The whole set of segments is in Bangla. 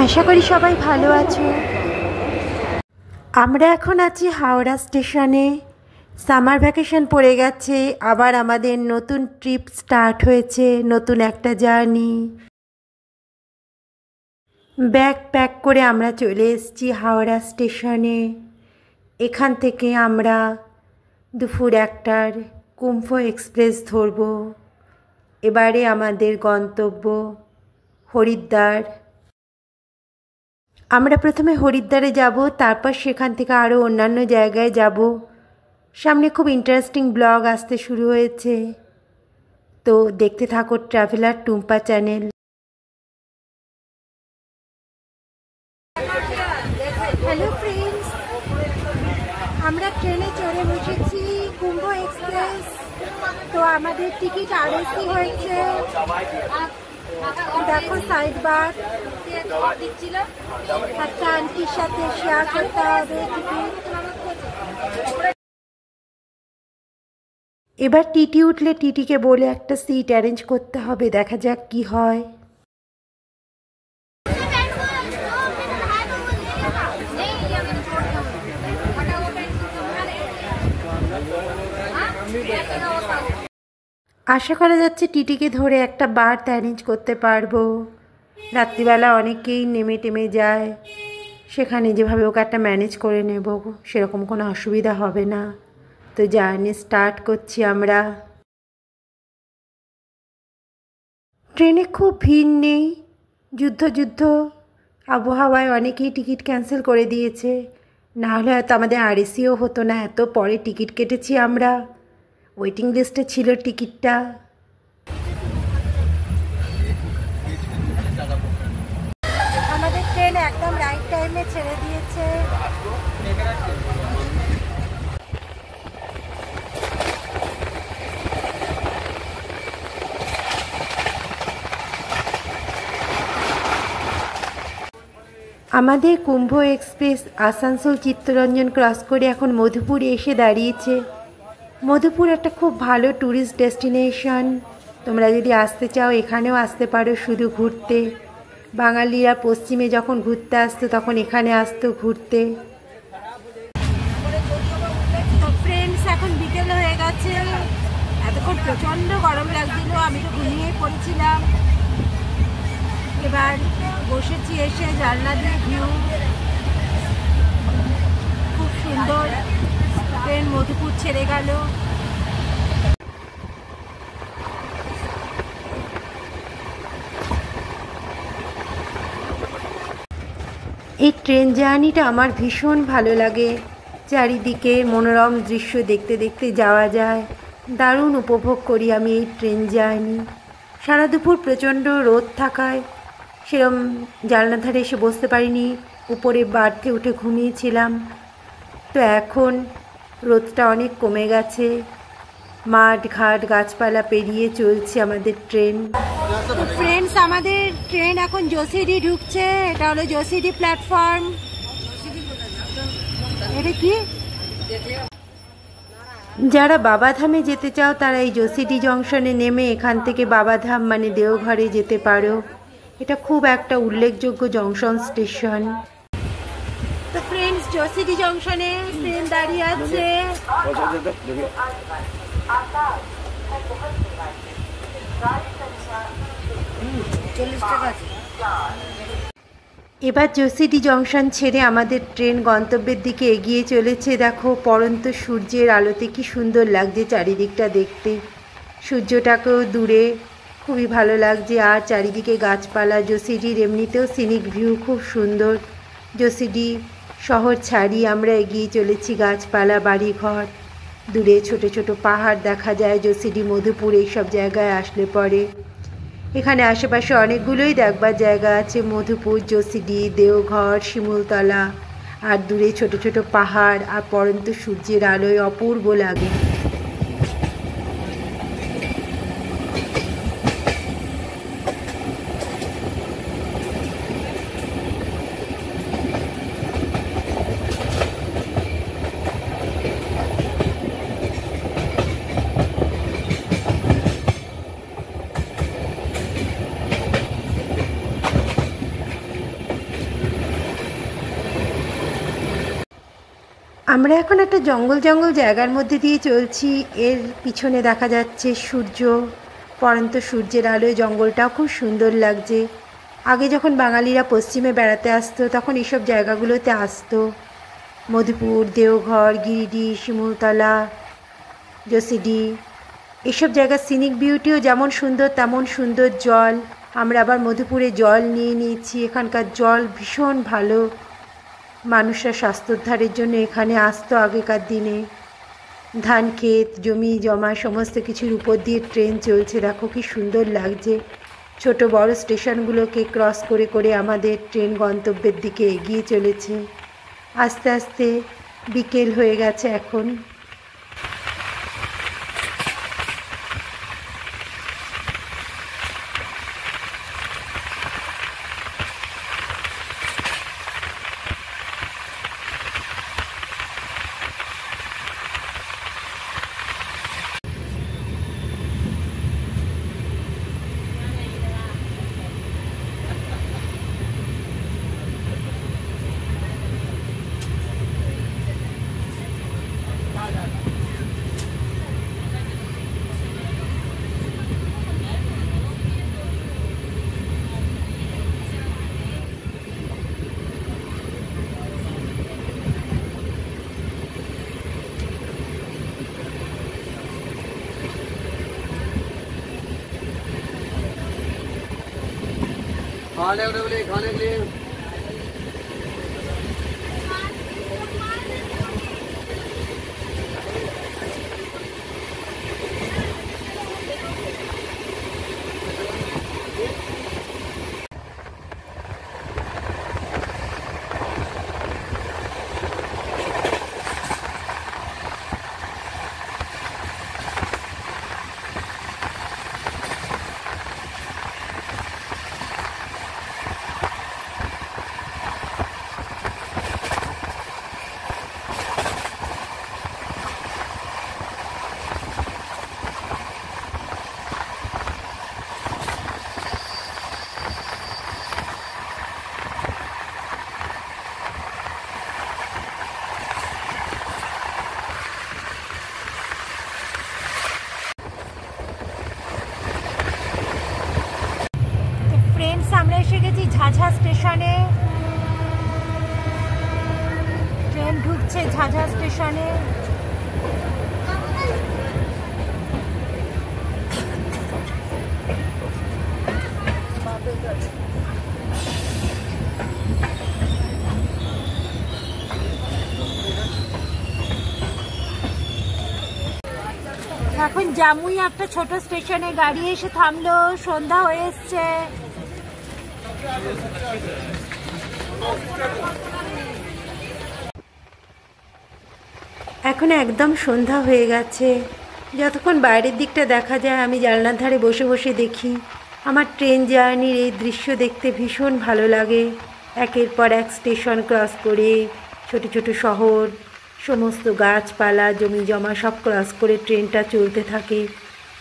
আশা করি সবাই ভালো আছো। আমরা এখন আছি হাওড়া স্টেশনে। সামার ভ্যাকেশন পড়ে গেছে, আবার আমাদের নতুন ট্রিপ স্টার্ট হয়েছে, নতুন একটা জার্নি। ব্যাগ প্যাক করে আমরা চলে এসেছি হাওড়া স্টেশনে। এখান থেকে আমরা দুপুর 1টার কুম্ভ এক্সপ্রেস ধরব। এবারে আমাদের গন্তব্য হরিদ্বার। আমরা প্রথমে হরিদ্বারে যাব, তারপর সেখান থেকে আরও অন্যান্য জায়গায় যাব। সামনে খুব ইন্টারেস্টিং ব্লগ আসতে শুরু হয়েছে, তো দেখতে থাকো traveller Tumpa channel. Hello friends, আমরা ট্রেনে চড়ে বসেছি কুম্ভ এক্সপ্রেস। তো আমাদের টিকিট আরএসি হয়েছে, দেখো সাইড বার। একটা আন্টির সাথে শেয়ার করতে হবে টিকিট। এবার টিটি উঠলে টিটিকে বলে একটা সিট অ্যারেঞ্জ করতে হবে, দেখা যাক কি হয়। আশা করা যাচ্ছে টিটিকে ধরে একটা বার্থ অ্যারেঞ্জ করতে পারবো। রাত্রিবেলা অনেকেই নেমে টেমে যায়, সেখানে যেভাবে ওকে একটা ম্যানেজ করে নেব, সেরকম কোনো অসুবিধা হবে না। তো জার্নি স্টার্ট করছি আমরা। ট্রেনে খুব ভিড় নেই, যুদ্ধ আবহাওয়ায় অনেকেই টিকিট ক্যান্সেল করে দিয়েছে, না হলে হয়তো আমাদের আরএসিও হতো না। এত পরে টিকিট কেটেছি আমরা, ওয়েটিং লিস্টে ছিল টিকিটটা। আমাদের ট্রেন একদম রাইট টাইমে ছেড়ে দিয়েছে। আমাদের কুম্ভ এক্সপ্রেস আসানসোল চিত্তরঞ্জন ক্রস করে এখন মধুপুরে এসে দাঁড়িয়েছে। মধুপুর একটা খুব ভালো ট্যুরিস্ট ডেস্টিনেশন। তোমরা যদি আসতে চাও এখানেও আসতে পারো শুধু ঘুরতে। বাঙালিরা পশ্চিমে যখন ঘুরতে আসতো তখন এখানে আসতো ঘুরতে। তো ফ্রেন্ডস, এখন বিকেল হয়ে গেছে। এতক্ষণ প্রচণ্ড গরম লাগছিল, আমি তো ঘুমিয়ে পড়েছিলাম। এবার বসেছি এসে, জানলা দিয়ে ভিউ খুব সুন্দর। ট্রেন মধুপুর ছেড়ে গেল। এই ট্রেন জার্নিটা আমার ভীষণ ভালো লাগে। চারিদিকে মনোরম দৃশ্য দেখতে দেখতে যাওয়া যায়, দারুণ উপভোগ করি আমি এই ট্রেন জার্নি। সারা দুপুর প্রচণ্ড রোদ থাকায় সেরম জানলার ধারে এসে বসতে পারিনি, উপরে বার্থে উঠে ঘুমিয়েছিলাম। তো এখন রোদটা অনেক কমে গেছে, মাঠ ঘাট গাছপালা পেরিয়ে চলছে আমাদের ট্রেন। ফ্রেন্ডস, আমাদের ট্রেন এখন জোসিডি ঢুকছে। এটা হলো জোসিডি প্ল্যাটফর্ম। এটা কি? যারা বাবাধামে যেতে চাও তারা এই জোসিডি জংশনে নেমে এখান থেকে বাবাধাম মানে দেওঘরে যেতে পারো। এটা খুব একটা উল্লেখযোগ্য জংশন স্টেশন। তো ফ্রেন্ডস, জোসিডি জংশনে ট্রেন দাঁড়িয়ে আছে। এবার জোসিডি জংশন ছেড়ে আমাদের ট্রেন গন্তব্যের দিকে এগিয়ে চলেছে। দেখো পড়ন্ত সূর্যের আলোতে কি সুন্দর লাগছে চারিদিকটা দেখতে। সূর্যটাকেও দূরে খুবই ভালো লাগছে, আর চারিদিকে গাছপালা। জোসিডির এমনিতেও সিনিক ভিউ খুব সুন্দর। জোসিডি শহর ছাড়িয়ে আমরা এগিয়ে চলেছি, গাছপালা, বাড়িঘর, দূরে ছোট ছোট পাহাড় দেখা যায়। জোসিডি, মধুপুর এইসব জায়গায় আসলে পরে এখানে আশেপাশে অনেকগুলোই দেখবার জায়গা আছে। মধুপুর, জোসিডি, দেওঘর, শিমুলতলা, আর দূরে ছোট ছোট পাহাড় আর পড়ন্ত সূর্যের আলোয় অপূর্ব লাগে। আমরা এখন একটা জঙ্গল জঙ্গল জায়গার মধ্যে দিয়ে চলছি। এর পিছনে দেখা যাচ্ছে সূর্য, পড়ন্ত সূর্যের আলোয় জঙ্গলটাও খুব সুন্দর লাগছে। আগে যখন বাঙালিরা পশ্চিমে বেড়াতে আসতো তখন এইসব জায়গাগুলোতে আসতো। মধুপুর, দেওঘর, গিরিডি, শিমুলতলা, জসিডি, এসব জায়গার সিনিক বিউটিও যেমন সুন্দর তেমন সুন্দর জল। আমরা আবার মধুপুরে জল নিয়ে নিয়েছি। এখানকার জল ভীষণ ভালো। মানুষরা স্বাস্থ্যোদ্ধারের জন্য এখানে আসতো আগেকার দিনে। ধান ক্ষেত, জমি জমা সমস্ত কিছুর উপর দিয়ে ট্রেন চলছে। দেখো কি সুন্দর লাগছে। ছোট বড় স্টেশনগুলোকে ক্রস করে করে আমাদের ট্রেন গন্তব্যের দিকে এগিয়ে চলেছে। আস্তে আস্তে বিকেল হয়ে গেছে এখন। खाने के लिए खाने के लिए আমরা এসে গেছি ঝাঝা স্টেশনে। ট্রেন ঢুকছে ঝাঝা স্টেশনে। এখন জামুই একটা ছোট স্টেশনে গাড়ি এসে থামলো। সন্ধ্যা হয়ে এসছে। এখন একদম সন্ধ্যা হয়ে গেছে। যতক্ষণ বাইরের দিকটা দেখা যায় আমি জানলার ধারে বসে বসে দেখি। আমার ট্রেন জার্নির এই দৃশ্য দেখতে ভীষণ ভালো লাগে। একের পর এক স্টেশন ক্রস করে ছোট ছোট শহর, সমস্ত গাছপালা, জমি জমা সব ক্রস করে ট্রেনটা চলতে থাকে।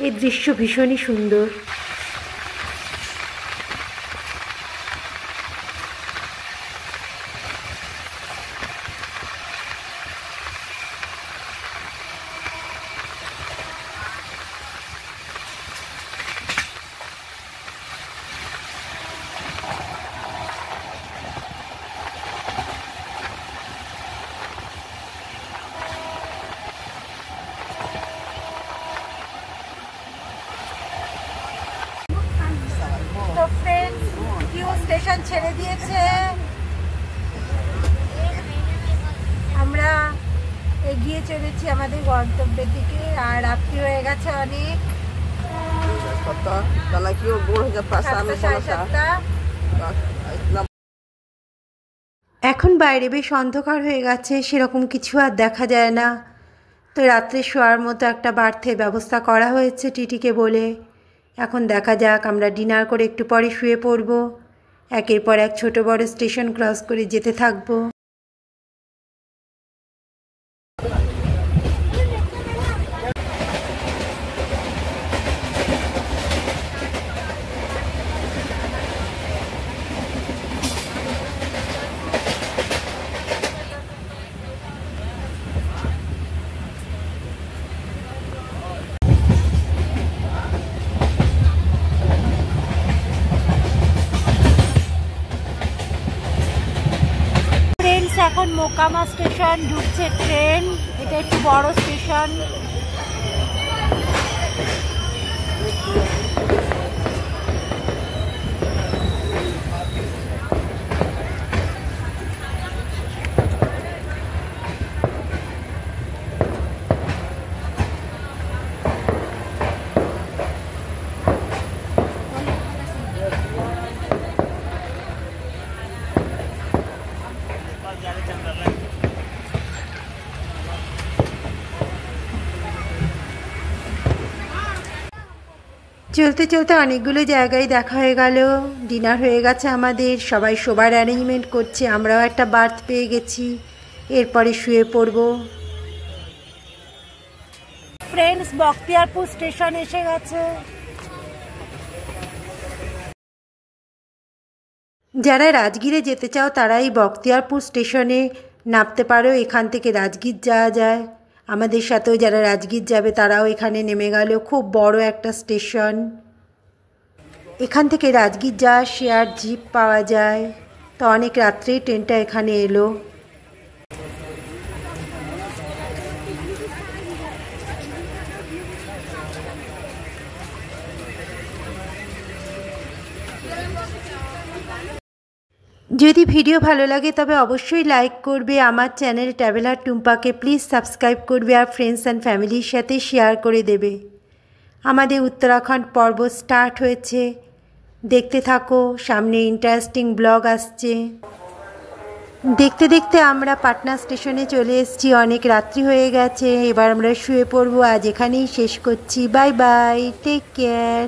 এই দৃশ্য ভীষণই সুন্দর। স্টেশন ছেড়ে দিয়েছে। আমরা এগিয়ে চলেছি আমাদের গন্তব্যের দিকে। আর রাত্রি হয়ে গেছে অনেক। এখন বাইরে বেশ অন্ধকার হয়ে গেছে, সেরকম কিছু আর দেখা যায় না। তো রাত্রে শোয়ার মতো একটা বার্থের ব্যবস্থা করা হয়েছে টিটিকে বলে। এখন দেখা যাক, আমরা ডিনার করে একটু পরে শুয়ে পড়ব। একের পর এক ছোট বড় স্টেশন ক্রস করে যেতে থাকবো। মোকামা স্টেশন ঢুকছে ট্রেন। এটা একটু বড় স্টেশন। চলতে চলতে অনেকগুলো জায়গায় দেখা হয়ে গেল। ডিনার হয়ে গেছে আমাদের, সবাই শোবার অ্যারেঞ্জমেন্ট করছে। আমরাও একটা বার্থ পেয়ে গেছি, এরপরে শুয়ে পড়ব। ফ্রেন্ডস, বখতিয়ারপুর স্টেশন এসে গেছে। যারা রাজগীরে যেতে চাও তারাই বখতিয়ারপুর স্টেশনে নামতে পারো। এখান থেকে রাজগীর যাওয়া যায়। আমাদের সাথেও যারা রাজগীর যাবে তারাও এখানে নেমে গেল। খুব বড় একটা স্টেশন। এখান থেকে রাজগীর যাওয়ার শেয়ার জিপ পাওয়া যায়। তো অনেক রাত্রেই ট্রেনটা এখানে এলো। যদি ভিডিও ভালো লাগে তবে অবশ্যই লাইক করবে। আমার চ্যানেল ট্রাভেলার টুম্পাকে প্লিজ সাবস্ক্রাইব করবে আর ফ্রেন্ডস অ্যান্ড ফ্যামিলির সাথে শেয়ার করে দেবে। আমাদের উত্তরাখণ্ড পর্ব স্টার্ট হয়েছে, দেখতে থাকো। সামনে ইন্টারেস্টিং ব্লগ আসছে। দেখতে দেখতে আমরা পাটনা স্টেশনে চলে এসেছি। অনেক রাত্রি হয়ে গেছে, এবার আমরা শুয়ে পড়বো। আজ এখানেই শেষ করছি। Bye bye, take care.